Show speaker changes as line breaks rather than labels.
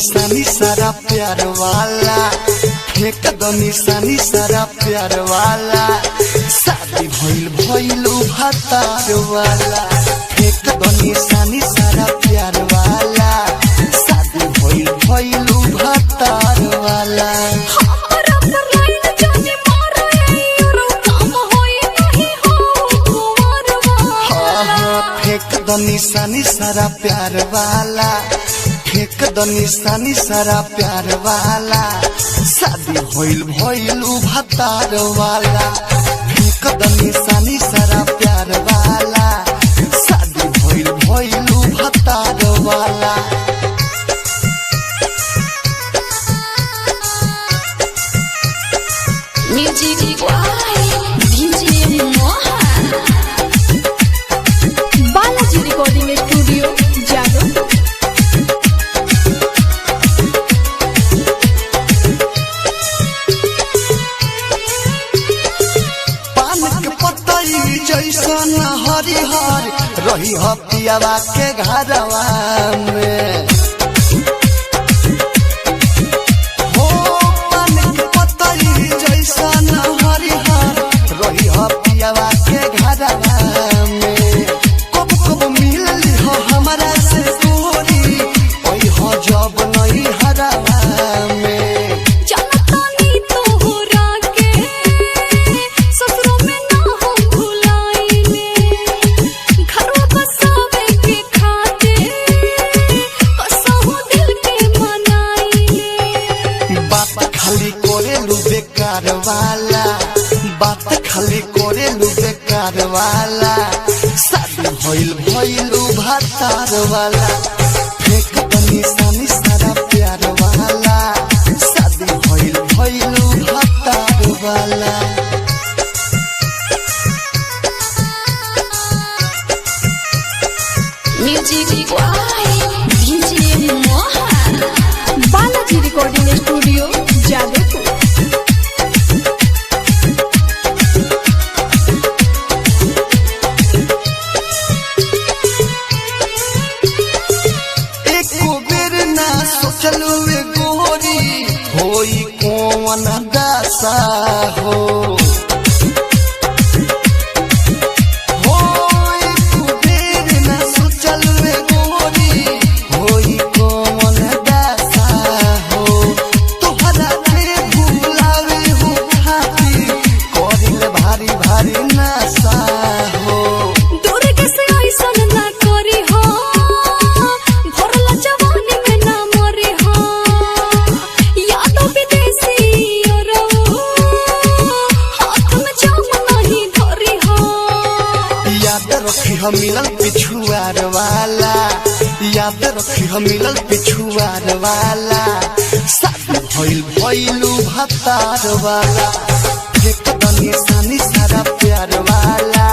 निशानी सारा प्यार वाला, फेंक दो निशानी सारा प्यार वाला। शादी भइल भइल भतार वाला, फेंक दो निशानी सारा प्यार वाला। शादी भइल भइल भतार वाला। फेंक दो निशानी सारा प्यार वाला, फेंक दो निशानी सारा प्यार वाला। शादी भइल भइल भतार वाला, फेंक दो निशानी सारा प्यार वाला। शादी भइल भइल भतार वाला।
Music DJ Mohan, Balaji recording studio Jadav.
पान के पतई जैसन हरिहर रही पियावा के घरवा में। हो पान के पतई जैसन हरिहर रही पियावा के घरवा में। कब कब मिलली हो हमारा से दूरी, ओई हो जब नहीं हरवा में।
जनतानी तोहरा के ससुरों में ना हम भुलाइले, घरवा बसावे के खातिर कसहु दिल के मनाइले।
बात खाली कोरेलू बेकार वाला, बात खाली कोरेलू बेकार वाला। शादी भइल भइल भतार वाला, फेंक दो निशानी सारा प्यार वाला। शादी भइल भइल भतार वाला।
Music DJ Mohan, Balaji recording studio Jadavpur.
एको बेर ना सोचलू वे गोरी, होई कौन दासा हो। हो एको बेर ना सोचलू वे गोरी, होई कौन दासा हो। तोहरा के भुलावे हो खातिर करिल भारी भारी नशा हो।
दुर्ग से ऐसन ना करी हो, भरला जवानी में ना मरी हो। यादों विदेशी औरऊ, हाथ में जाम नहीं धरी हो।
याद रखी हम मिलल पिछुआर वाला, याद रखी हम मिलल पिछुआर वाला। शादी भइल भइल भतार वाला, फेंक दो निशानी सारा प्यार वाला।